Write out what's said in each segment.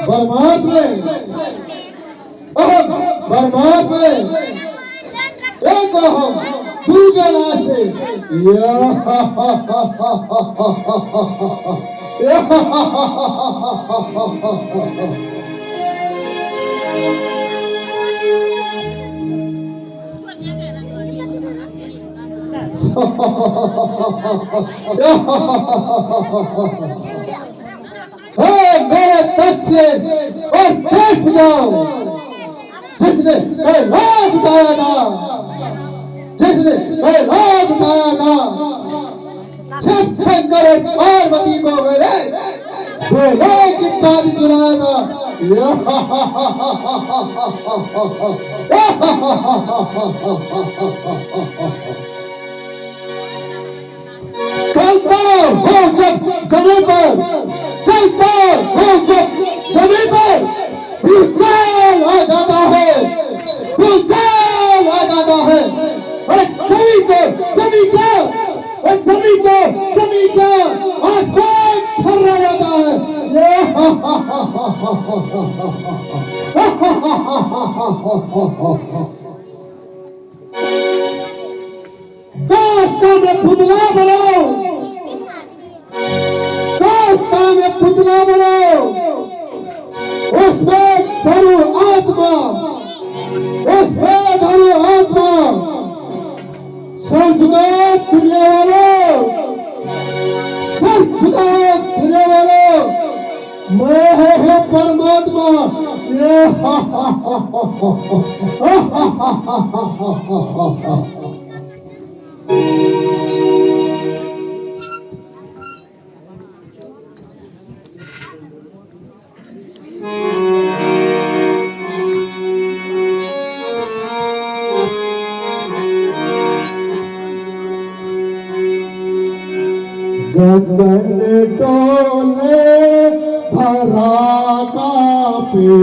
बरमास में बरमास में एक दूजे नाचते मेरे तस्वीर और देश बचाओ जिसने कैलाश उठाया था, जिसने कैलाश उठाया था, शिव शंकर और पार्वती को मेरे झोले की बात चुराया था। चलता हो जब जमीन पर, चलता हो जब जमीन पर भूचाल आ जाता है, भूचाल आ जाता है। अरे जमीन को जमीन को आसमान थर्रा जाता है। काश में पुतला बनाओ, काश में पुतला बनाओ, उसमें भरो आत्मा, उसमें भरो आत्मा। सर झुकाओ दुनिया वालों, सर झुकाओ दुनिया वालों, मैं हूँ परमात्मा। गगन डोले धरा कांपे,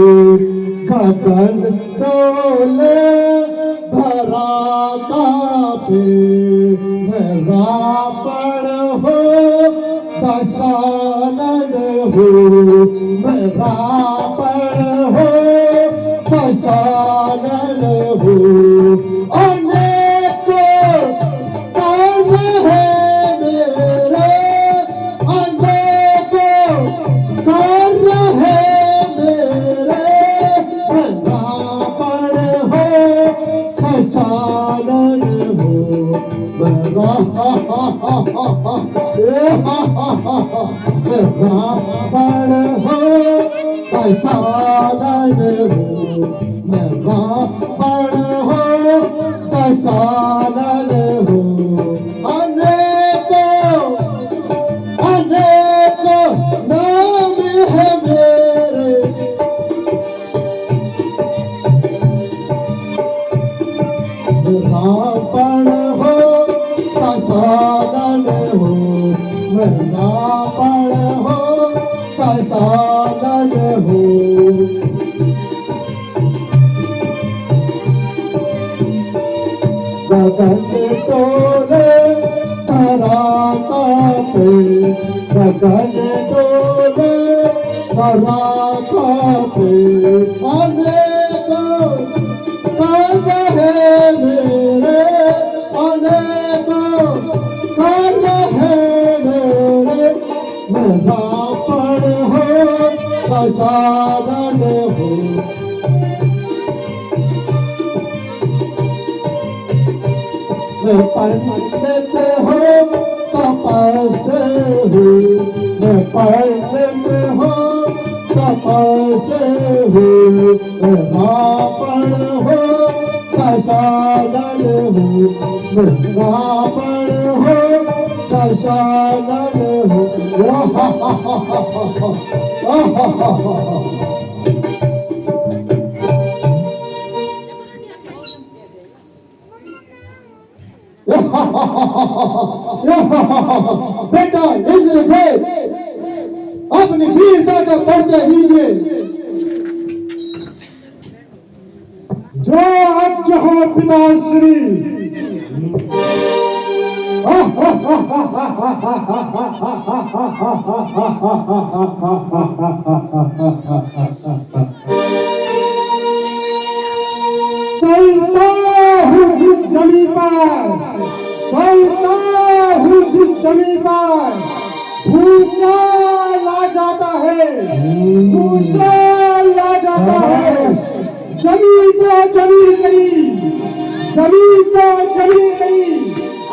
गगन डोले धरा कांपे, मैं रावण हो दशानन हूँ, मैं रावण हो दशानन हूँ। अनेक कर्म है सालन हो, मैं रावण हो दशानन हो, मैं रावण हो दशानन हो। अनेकों अनेकों नाम है मेरे, रावण हो दशानन हो, मैं रावण हो दशानन हो। गगन डोले धरा कांपे, गगन डोले धरा कांपे, अनेकों कर्म है मेरे, अनेकों कर्म है मेरे, मैं रावण हो दशानन हो। मैं पंडित हूँ तपस्वी हूँ, मैं पंडित हूँ तपस्वी हूँ, मैं रावण हूँ दशानन हूँ, मैं रावण हूँ दशानन हूँ। बेटा इंद्र थे, अपनी वीरता का परिचय दीजिए। जो अज्ञ हो पिताश्री, चलता हूँ जिस जमीन पर, चलता हूँ जिस जमीन पर भूचाल आ जाता है, भूचाल आ जाता है। जमीन तो जमी गई, जमीन तो जमी गई,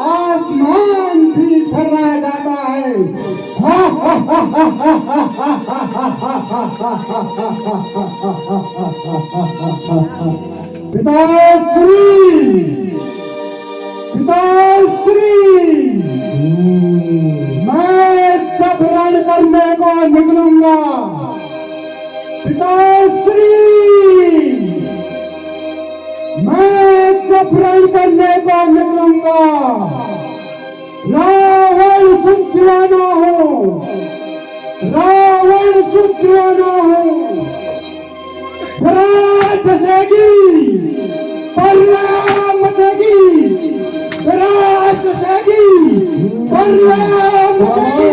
आसमान भी थर्रा जाता है। पिताश्री, पिताश्री, मैं जब रण करने को निकलूंगा, पिताश्री, मैं जब रण करने को निकलूंगा, रावण सुध दीवाना हो, रावण सुध दीवाना हो। विराट दसेगी, प्रलय मचेगी, विराट दसेगी, प्रलय मचेगी,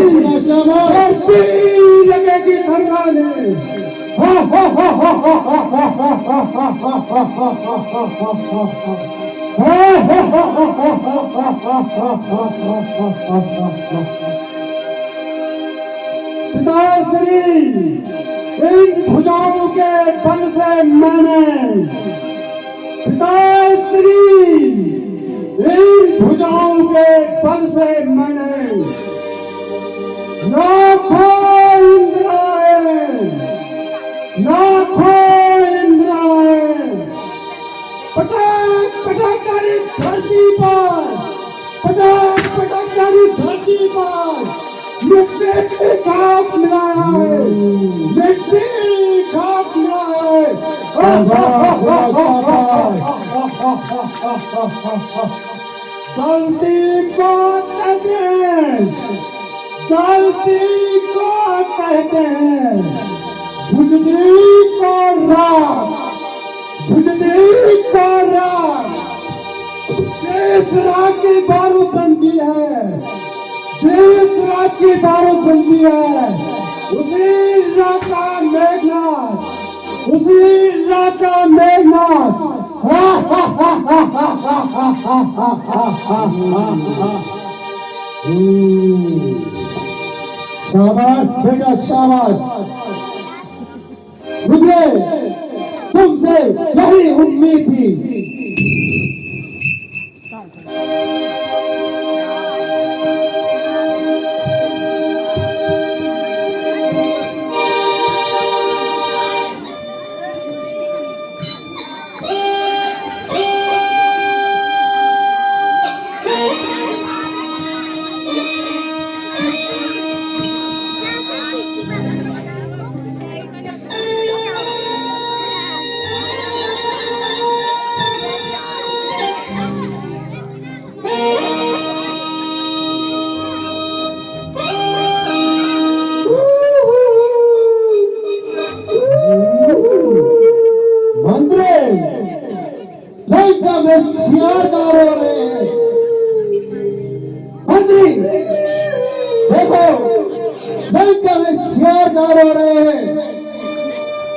धरती लगेगी थर्राने। पिताश्री, इन भुजाओं के बल से मैंने, पिताश्री, इन भुजाओं के बल से मैंने लाखों इंद्रायण, लाखों इंद्रायण पटक पटक कर धरती पर, पटक पटक कर धरती पर मिट्टी की खाक मिलाया है, मिट्टी की खाक मिलाया है। जल्दी को कहते हैं, जल्दी को कहते हैं, बुझती को रात, बुझती को रात। जिस रात की बारूद बनती है, जिस रात की बारूद बनती है, उसी रात का मेघनाथ, उसी रात का मेघनाथ। शाबाश बेटा शाबाश, मुझे तुमसे यही उम्मीद थी। में सियारदार हो रहे हैं। मंत्री देखो, लंका में सियारदार हो रहे हैं।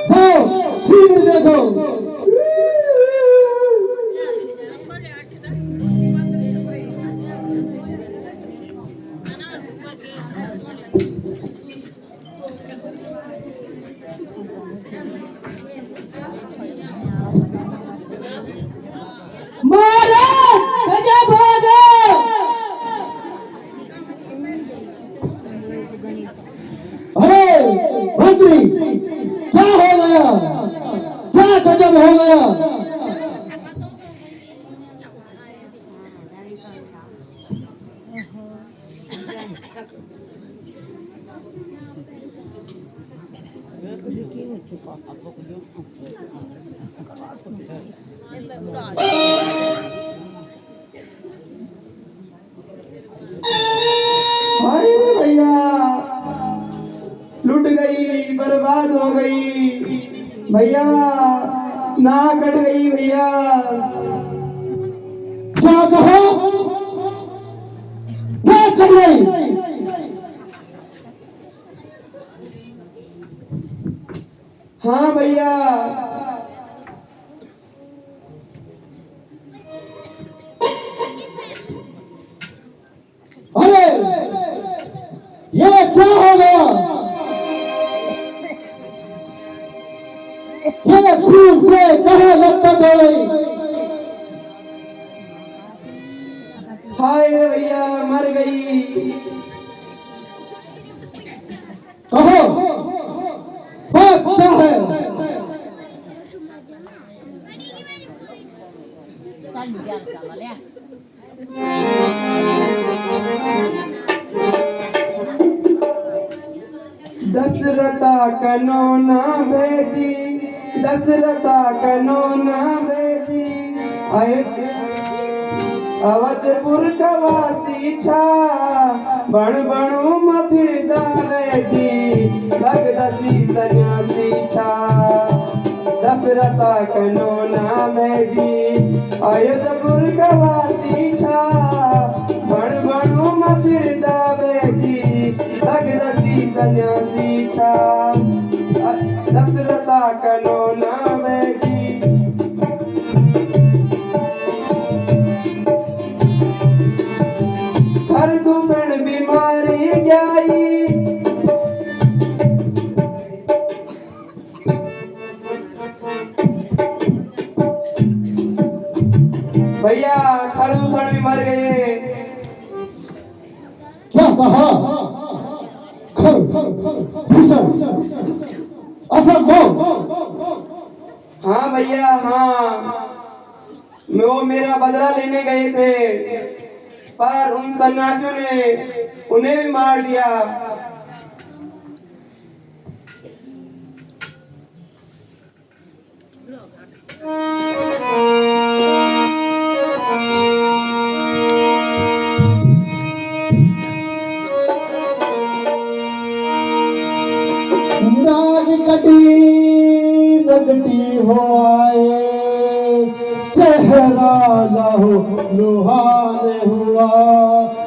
जाओ शीघ्र देखो। अरे मंत्री, क्या हो गया, क्या गजब हो गया। भैया लुट गई, बर्बाद हो गई भैया, ना कट गई भैया। क्या कहा? हाँ भैया। अरे ये क्या होगा? ये खून से कहाँ लथपथ हो गई? हाय रे भैया, मर गई। कहो बात क्या है? दशरथा कनौना भेजी, दशरथा कनौना भेजी, अवधपुर का वासी छा, बण बणु म फिर दावे जी, लग दसी सन्यासी छा। दशरथा कनौना भेजी, अयोधपुर का वासी छा, बण बणु म फिर दावे जी, लग दसी सन्यासी छा। दशरथा कनौना भेजी। हर दूषण बीमारी जाई, भैया खरदूषण भी मर गए। क्या कहा? खर भूषण असंभव। हाँ भैया हाँ, वो मेरा बदला लेने गए थे, पर उन सन्यासियों ने उन्हें भी मार दिया। नाग कटी नगटी हो आए, चेहरा लहू लुहान हुआ,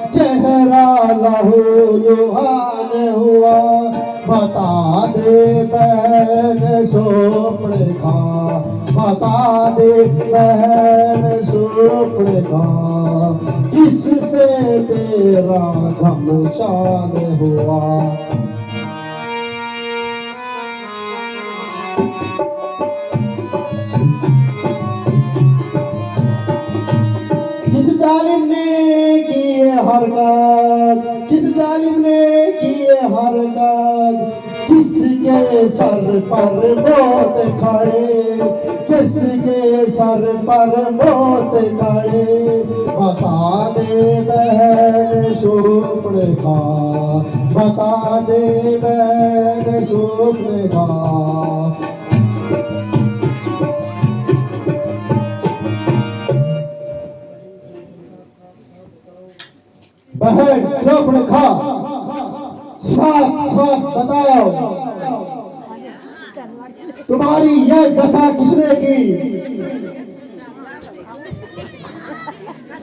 चेहरा लहू लुहान हुआ। बता दे बहन सोपड़ खा, बता दे बहन सोपड़ खा, किससे तेरा घमसान हुआ। किस जालिम ने किए हरकत, किस जालिम ने किए हरकत, किसके सर पर मौत खड़े, किसके सर पर मौत खड़े। बता दे बहन सोपड़ खा, बता दे बहन सोपड़ खा। बहन सोपड़ खा, साफ साफ बताओ तुम्हारी यह दशा किसने की?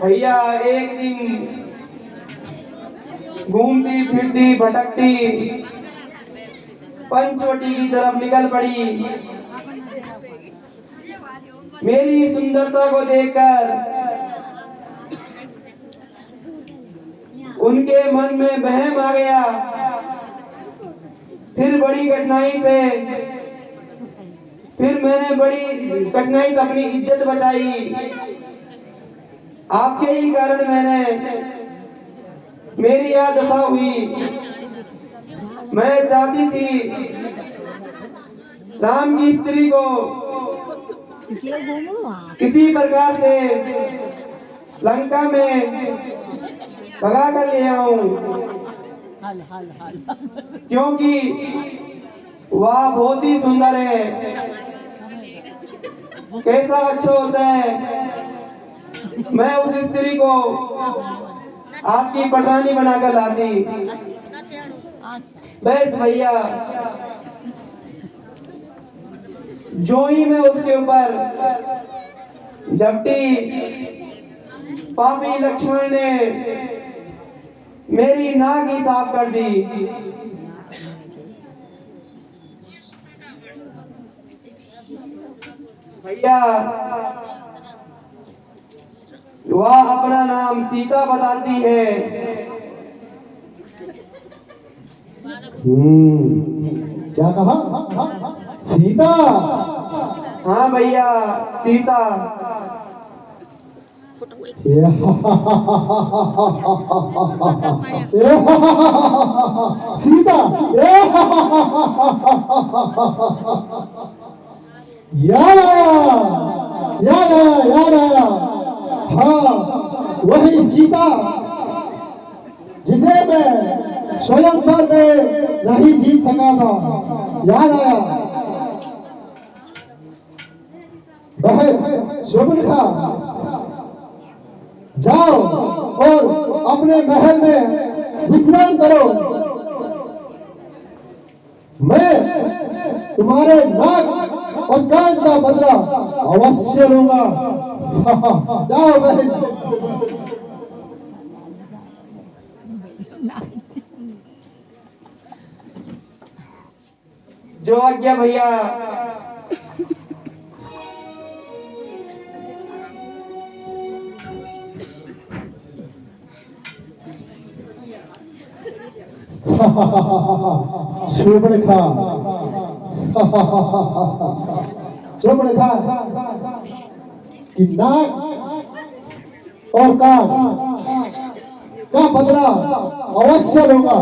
भैया एक दिन घूमती फिरती भटकती पंचवटी की तरफ निकल पड़ी। मेरी सुंदरता को देखकर उनके मन में वहम आ गया। फिर मैंने बड़ी कठिनाई से अपनी इज्जत बचाई। आपके ही कारण मेरी यह दशा हुई। मैं चाहती थी राम की स्त्री को किसी प्रकार से लंका में भगा कर ले आऊं, क्योंकि वह बहुत ही सुंदर है। कैसा अच्छा होता है। मैं उस स्त्री को आपकी पटरानी बनाकर लाती। बस भैया, जो ही मैं उसके ऊपर झपटी, पापी लक्ष्मण ने मेरी नाक ही साफ कर दी। भैया वह अपना नाम सीता बताती है। क्या कहा? सीता? हाँ भैया सीता। सीता याद आया, याद आया, याद आया। हाँ, वही सीता जिसे मैं स्वयंवर में नहीं जीत सका था। याद आया। बहन शोभनिखा, जाओ और अपने महल में विश्राम करो। मैं तुम्हारे नाक और कान का बदला अवश्य लूंगा। जाओ बहन। जो आज्ञा भैया। शोभनिखा, शोभनिखा कि नाक और कान का बदला अवश्य लूंगा।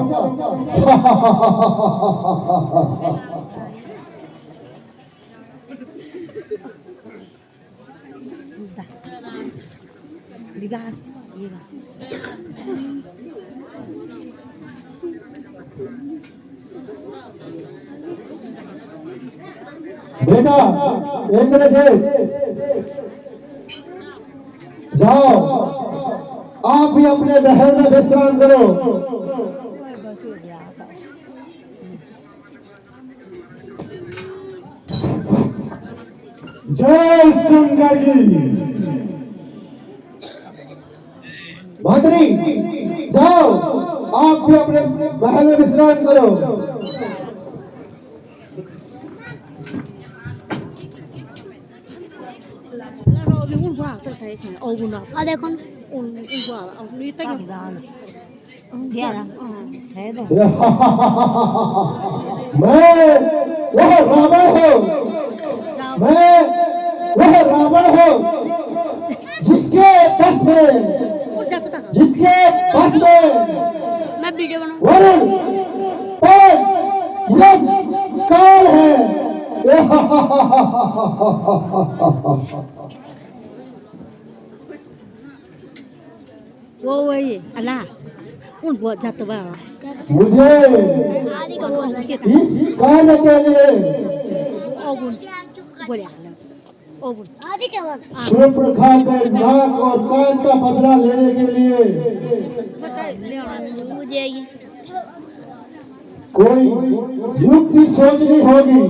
बेटा इंद्रजीत, जाओ आप भी अपने महल में विश्राम करो। जय सुंदर जी। मंत्री जाओ आप भी अपने महल में विश्राम करो। देखो मैं वह रावण हूँ, मैं वह रावण हूँ जिसके बस में मैं वीडियो बनाऊं। वरुण पर यम काल है। वो वही अल्लाह उन बहुत जाते बाबा मुझे आदि का बोल इस कार्य के लिए ओबुन बोले ओबुन आदि क्या बोल शूर्पणखा के नाक और कान का बदला लेने के लिए मुझे ये कोई युक्ति सोचनी होगी।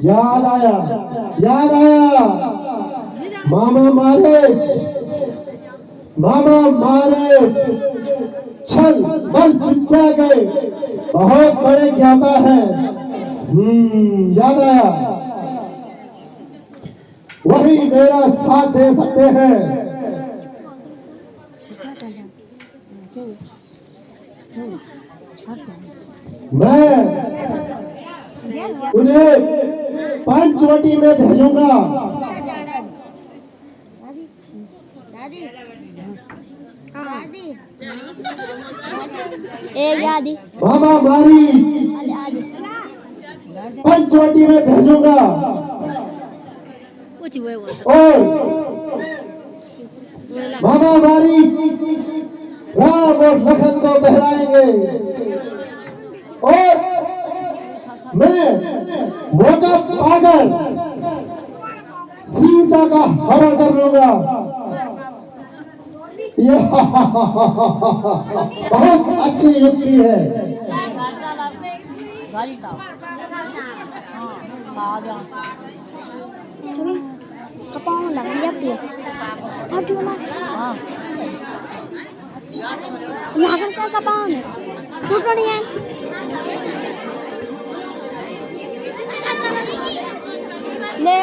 याद आया, याद आया। मामा महाराज, मामा महाराज छल बल विद्या के बहुत बड़े ज्ञाता है। याद आया। वही मेरा साथ दे सकते हैं। मैं उन्हें पंचवटी में भेजूंगा। आदि मामा मारी पंचवटी में भेजूंगा और मामा मारी राम और लखन को बहलाएंगे और मैं मौका पाकर सीता का हरण कर लूंगा। यह बहुत अच्छी युक्ति है। कपाऊ लग गया यहाँ का क्या पावन है टूटो नहीं है ले